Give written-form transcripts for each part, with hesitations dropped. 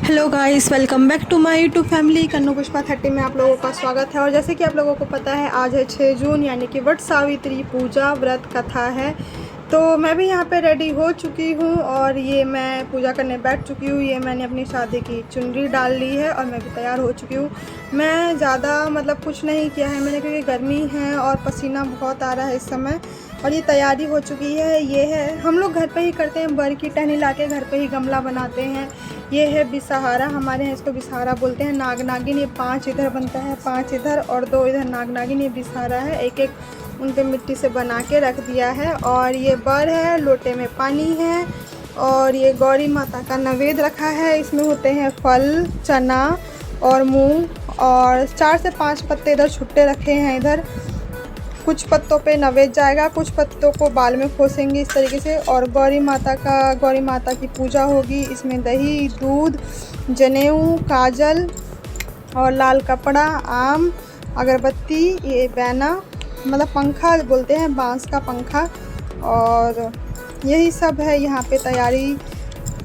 Hello guys, welcome back to my YouTube family. Kannu Pushpa 30 में आप लोगों का स्वागत है। और जैसे कि आप लोगों को पता है, आज है 6 जून यानी कि वट सावित्री पूजा व्रत कथा है। तो मैं भी यहाँ पे रेडी हो चुकी हूँ और ये मैं पूजा करने बैठ चुकी हूँ। ये मैंने अपनी शादी की चुनरी डाल ली है और मैं भी तैयार हो चुकी हूँ। मैं ज़्यादा कुछ नहीं किया है मैंने, क्योंकि गर्मी है और पसीना बहुत आ रहा है इस समय। और ये तैयारी हो चुकी है। ये है, हम लोग घर पे ही करते हैं, बर की टहनी ला के घर पे ही गमला बनाते हैं। ये है बिसहारा, हमारे यहाँ इसको बिसहारा बोलते हैं। नाग नागिन, ये 5 इधर बनता है, 5 इधर और 2 इधर नाग नागिन। ये बिसहारा है, एक एक उन पे मिट्टी से बना के रख दिया है। और ये बर है, लोटे में पानी है। और ये गौरी माता का नवेद रखा है। इसमें होते हैं फल, चना और मूंग। और 4 से 5 पत्ते इधर छुट्टे रखे हैं। इधर कुछ पत्तों पे नवेद जाएगा, कुछ पत्तों को बाल में खोसेंगे इस तरीके से। और गौरी माता की पूजा होगी। इसमें दही, दूध, जनेऊ, काजल और लाल कपड़ा, आम, अगरबत्ती, ये बैना पंखा बोलते हैं, बांस का पंखा। और यही सब है। यहाँ पे तैयारी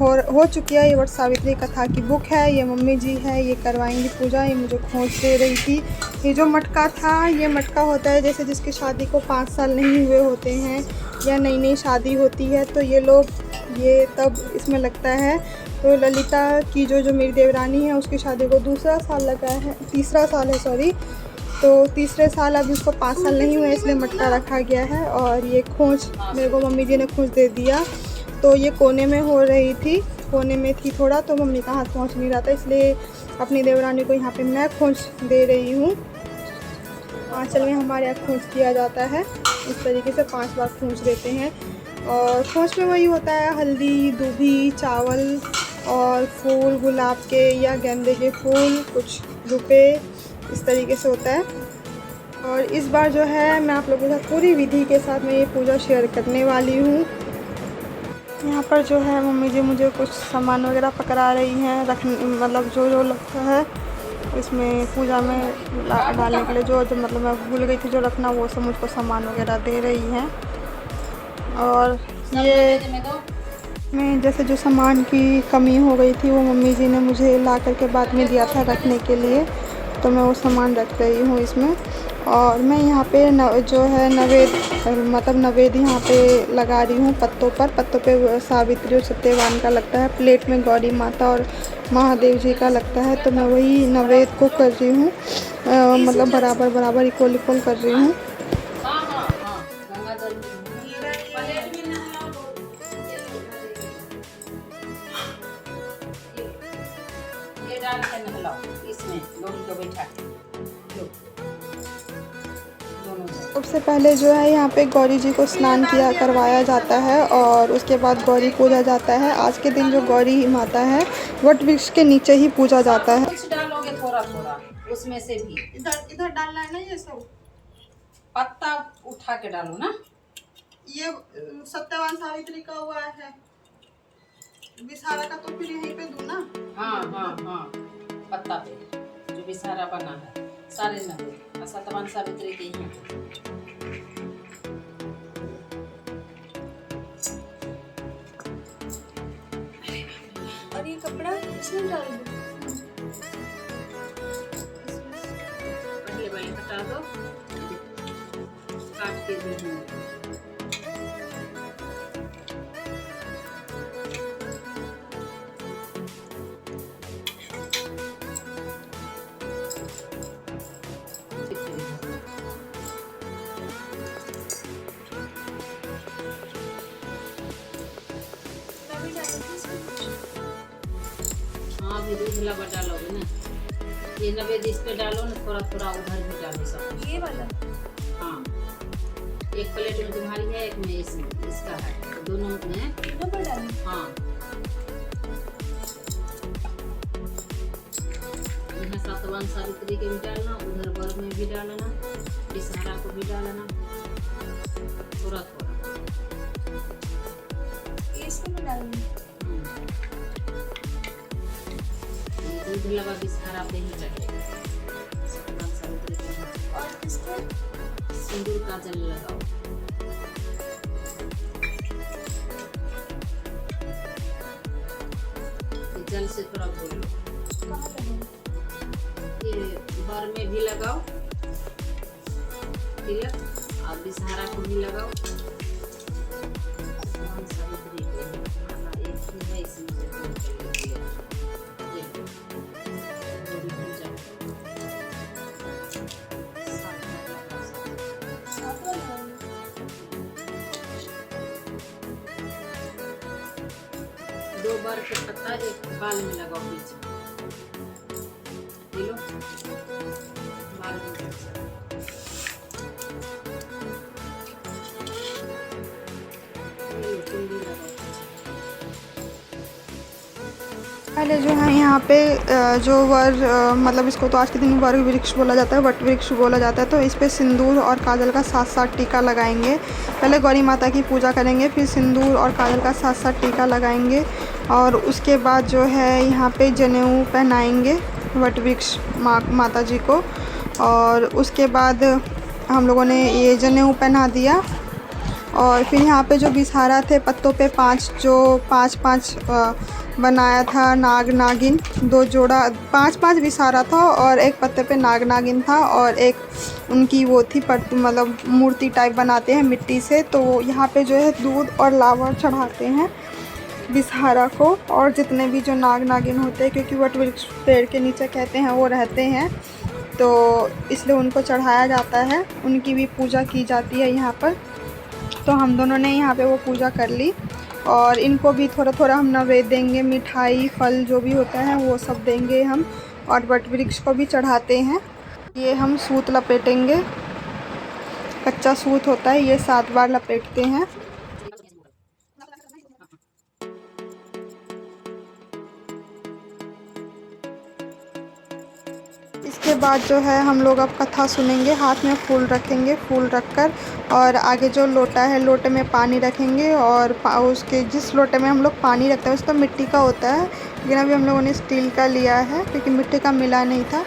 हो चुकी है। ये वट सावित्री कथा की बुक है। ये मम्मी जी है, ये करवाएंगी पूजा। ये मुझे खोज दे रही थी। ये जो मटका था, ये मटका होता है जैसे जिसकी शादी को 5 साल नहीं हुए होते हैं या नई नई शादी होती है, तो ये लोग ये तब इसमें लगता है। तो ललिता की जो मेरी देवरानी है, उसकी शादी को तीसरा साल है सॉरी। तो तीसरे साल अभी उसको 5 साल नहीं हुए, इसलिए मटका रखा गया है। और ये खोज मेरे को मम्मी जी ने खोज दे दिया। तो ये कोने में हो रही थी, कोने में थी थोड़ा, तो मम्मी का हाथ पहुँच नहीं रहा था, इसलिए अपनी देवरानी को यहाँ पे मैं खोज दे रही हूँ। आंचल में हमारे यहाँ खोज किया जाता है इस तरीके से, 5 बार खोज देते हैं। और खोज में वही होता है, हल्दी, दूधी, चावल और फूल, गुलाब के या गेंदे के फूल, कुछ रुपए, इस तरीके से होता है। और इस बार जो है मैं आप लोगों के साथ पूरी विधि के साथ मैं ये पूजा शेयर करने वाली हूँ। यहाँ पर जो है मम्मी जी मुझे कुछ सामान वगैरह पकड़ा रही हैं, जो लगता है इसमें पूजा में डालने के लिए, जो मैं भूल गई थी जो रखना, वो सब मुझको सामान वगैरह दे रही हैं। और ये मैं जैसे जो सामान की कमी हो गई थी, वो मम्मी जी ने मुझे ला करके बाद में दिया था रखने के लिए, तो मैं वो सामान रख रही हूँ इसमें। और मैं यहाँ पे जो है नवेद यहाँ पे लगा रही हूँ पत्तों पे सावित्री और सत्यवान का लगता है, प्लेट में गौरी माता और महादेव जी का लगता है। तो मैं वही नवेद को कर रही हूँ, बराबर इक्वल कर रही हूँ। सबसे पहले जो है यहाँ पे गौरी जी को स्नान करवाया जाता है और उसके बाद गौरी पूजा जाता है। आज के दिन जो गौरी माता है, वट वृक्ष के नीचे ही पूजा जाता है। कुछ डालोगे थोड़ा थोड़ा उसमें से भी, इधर डालना है ना, ये सब पत्ता उठा के डालो ना। ये सत्यवान सावित्री का हुआ है, बिसहारा का तो फिर यहीं पे दूं ना। हाँ हाँ हाँ, पत्ता पे जो बिसहारा बना है सारे नवे सत्यवान सावित्री के ही। और ये कपड़ा इसमें डाल दो, पहले वाले हटा दो, काट के दे दो। हाँ, अभी दूध लगा डालोगे ना, ये नवेद इस पे डालो ना, थोड़ा थोड़ा उधर भी डालो सब। ये वाला हाँ, एक प्लेट में तुम्हारी है, एक में इसका है, दोनों में पर डालना। हाँ, यहाँ सत्यवान सावित्री के भी डालना, उधर बर में भी डालना, बिसहारा को भी डालना, थोड़ा थोड़ा इसमें डालना। दूध लगा बिसहारा पे ही चढ़ेगा, सत्यवान सावित्री के। और इसको सिंदूर का जल लगाओ। जल मोबाइल से थोड़ा बोलो। ये बर में भी लगाओ तिलक और बिसहारा को भी लगाओ। सतवान सावित्री को माला एक ही है, इसमें से दो ये गोरी पूजा दो बार के पत्ता एक बाल में लगाओ पीछे, लो बाल में पहले जो है यहाँ पे जो मतलब इसको तो आज के दिन वर वृक्ष बोला जाता है, वट वृक्ष बोला जाता है। तो इस पे सिंदूर और काजल का साथ साथ टीका लगाएंगे। पहले गौरी माता की पूजा करेंगे, फिर सिंदूर और काजल का साथ साथ टीका लगाएंगे और उसके बाद जो है यहाँ पे जनेऊ पहनाएंगे वट वृक्ष माता जी को। और उसके बाद हम लोगों ने ये जनेऊ पहना दिया और फिर यहाँ पे जो बिसहारा थे पत्तों पे पाँच बनाया था नाग नागिन, दो जोड़ा 5 बिसहारा था और एक पत्ते पे नाग नागिन था और एक उनकी वो थी मतलब मूर्ति टाइप बनाते हैं मिट्टी से। तो यहाँ पे जो है दूध और लावर चढ़ाते हैं बिसहारा को और जितने भी जो नाग नागिन होते हैं, क्योंकि वट वृक्ष पेड़ के नीचे कहते हैं वो रहते हैं, तो इसलिए उनको चढ़ाया जाता है, उनकी भी पूजा की जाती है यहाँ पर। तो हम दोनों ने यहाँ पे वो पूजा कर ली और इनको भी थोड़ा थोड़ा हम नैवेद्य देंगे, मिठाई फल जो भी होता है वो सब देंगे हम। और वट वृक्ष को भी चढ़ाते हैं। ये हम सूत लपेटेंगे, कच्चा सूत होता है, ये 7 बार लपेटते हैं। इसके बाद जो है हम लोग अब कथा सुनेंगे, हाथ में फूल रखेंगे, फूल रखकर और आगे जो लोटा है लोटे में पानी रखेंगे और उसके जिस लोटे में हम लोग पानी रखते हैं उसका मिट्टी का होता है, लेकिन अभी हम लोगों ने स्टील का लिया है क्योंकि मिट्टी का मिला नहीं था।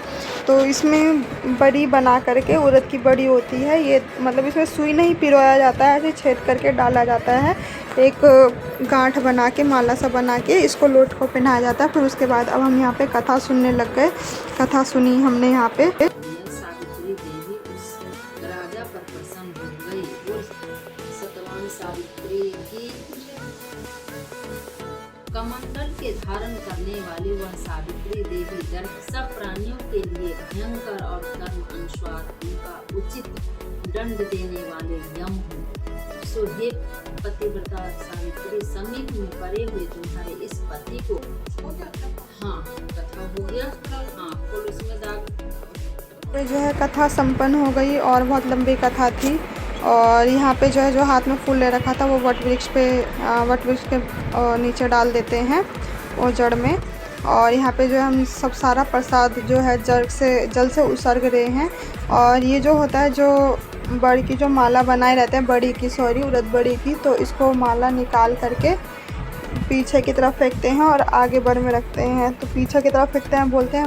तो इसमें बड़ी बना करके, उड़द की बड़ी होती है ये, मतलब इसमें सुई नहीं पिरोया जाता है, ऐसे छेद करके डाला जाता है, एक गांठ बना के माला सा बना के इसको लोट को पहनाया जाता है। फिर उसके बाद अब हम यहाँ पे कथा सुनने लग गए। कथा सुनी हमने यहाँ पे। सावित्री देवी उस राजा पर प्रसन्न हो गई। वो सतवान सावित्री की कमंडल के धारण करने वाली वह सावित्री देवी सब प्राणियों के लिए भयंकर और कर्म अनुसार उनका उचित दंड देने वाले यम हो। सो हे पतिव्रता सावित्री, समीप में पड़े हुए तुम्हारे इस पति को, हाँ कथा हो गया, हाँ फुल उसमें दाग। ये जो है कथा संपन्न हो गई और बहुत लंबी कथा थी। और यहाँ पे जो है जो हाथ में फूल ले रखा था वो वट वृक्ष के नीचे डाल देते हैं वो जड़ में। और यहाँ पे जो है हम सब सारा प्रसाद जो है जल से उसर्ग रहे हैं। और ये जो होता है जो बड़ी की जो माला बनाए रहते हैं, उड़द बड़ी की, तो इसको माला निकाल करके पीछे की तरफ फेंकते हैं और आगे बर में रखते हैं। तो पीछे की तरफ फेंकते हैं, बोलते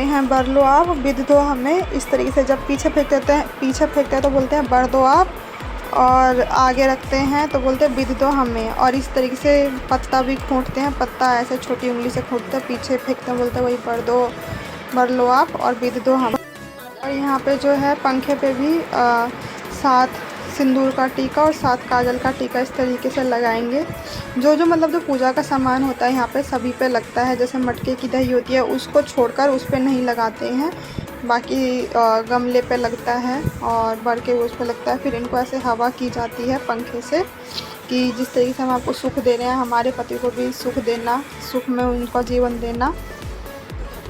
हैं बर लो आप, बिद दो हमें। इस तरीके से जब पीछे फेंकते हैं तो बोलते हैं बर दो आप, और आगे रखते हैं तो बोलते हैं बिद दो हमें। और इस तरीके से पत्ता भी खोंटते हैं, पत्ता ऐसे छोटी उंगली से खोंटते हैं, पीछे फेंकते हैं, बोलते हैं वही बर लो आप और बिद दो हम। और यहाँ पे जो है पंखे पे भी 7 सिंदूर का टीका और 7 काजल का टीका इस तरीके से लगाएंगे। जो मतलब जो पूजा का सामान होता है यहाँ पे सभी पे लगता है। जैसे मटके की दही होती है उसको छोड़कर उस पे नहीं लगाते हैं, बाकी गमले पे लगता है और बर के उस पे लगता है। फिर इनको ऐसे हवा की जाती है पंखे से कि जिस तरीके से हम आपको सुख दे रहे हैं, हमारे पति को भी सुख देना, सुख में उनका जीवन देना।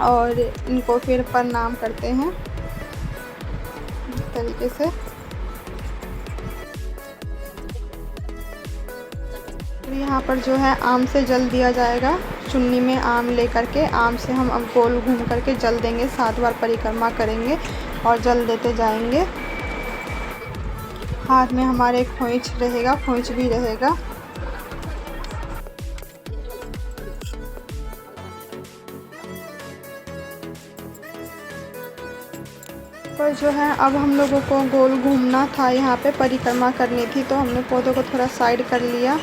और इनको फिर प्रणाम करते हैं इस तरीके से। यहाँ पर जो है आम से जल दिया जाएगा, चुन्नी में आम लेकर के आम से हम अब गोल घूम करके जल देंगे, 7 बार परिक्रमा करेंगे और जल देते जाएंगे। हाथ में हमारे खोइच रहेगा, खोइच भी रहेगा। पर जो है अब हम लोगों को गोल घूमना था, यहाँ पे परिक्रमा करनी थी, तो हमने पौधों को थोड़ा साइड कर लिया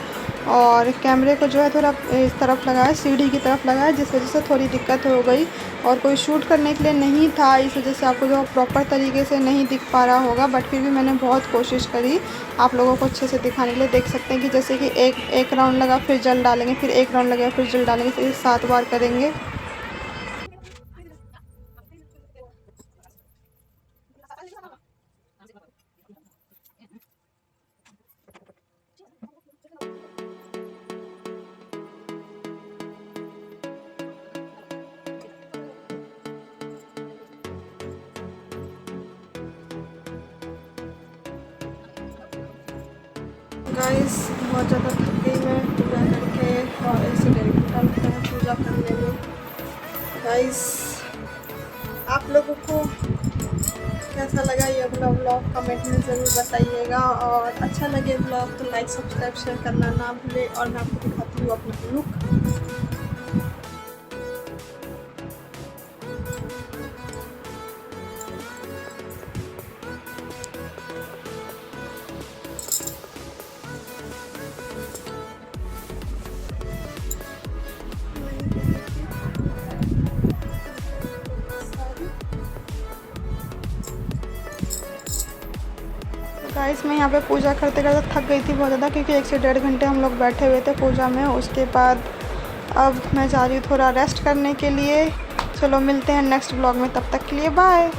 और कैमरे को जो है थोड़ा इस तरफ लगाया, सीढ़ी की तरफ लगाया, जिस वजह से थोड़ी दिक्कत हो गई और कोई शूट करने के लिए नहीं था, इस वजह से आपको जो प्रॉपर तरीके से नहीं दिख पा रहा होगा। बट फिर भी मैंने बहुत कोशिश करी आप लोगों को अच्छे से दिखाने के लिए। देख सकते हैं कि जैसे कि एक राउंड लगा, फिर जल डालेंगे, फिर एक राउंड लगा, फिर जल डालेंगे, फिर 7 बार करेंगे। गाइस बहुत ज़्यादा थक गई मैं पूजा करके, और ऐसे डायरेक्ट लगता है पूजा करने में। गाइस आप लोगों को कैसा लगा ये ब्लॉग कमेंट में ज़रूर बताइएगा, और अच्छा लगे ब्लॉग तो लाइक सब्सक्राइब शेयर करना ना भूले। और मैं आपको दिखाती हूँ अपना लुक। गाइस मैं यहाँ पे पूजा करते करते थक गई थी बहुत ज़्यादा, क्योंकि 1 से 1.5 घंटे हम लोग बैठे हुए थे पूजा में। उसके बाद अब मैं जा रही हूँ थोड़ा रेस्ट करने के लिए। चलो मिलते हैं नेक्स्ट ब्लॉग में, तब तक के लिए बाय।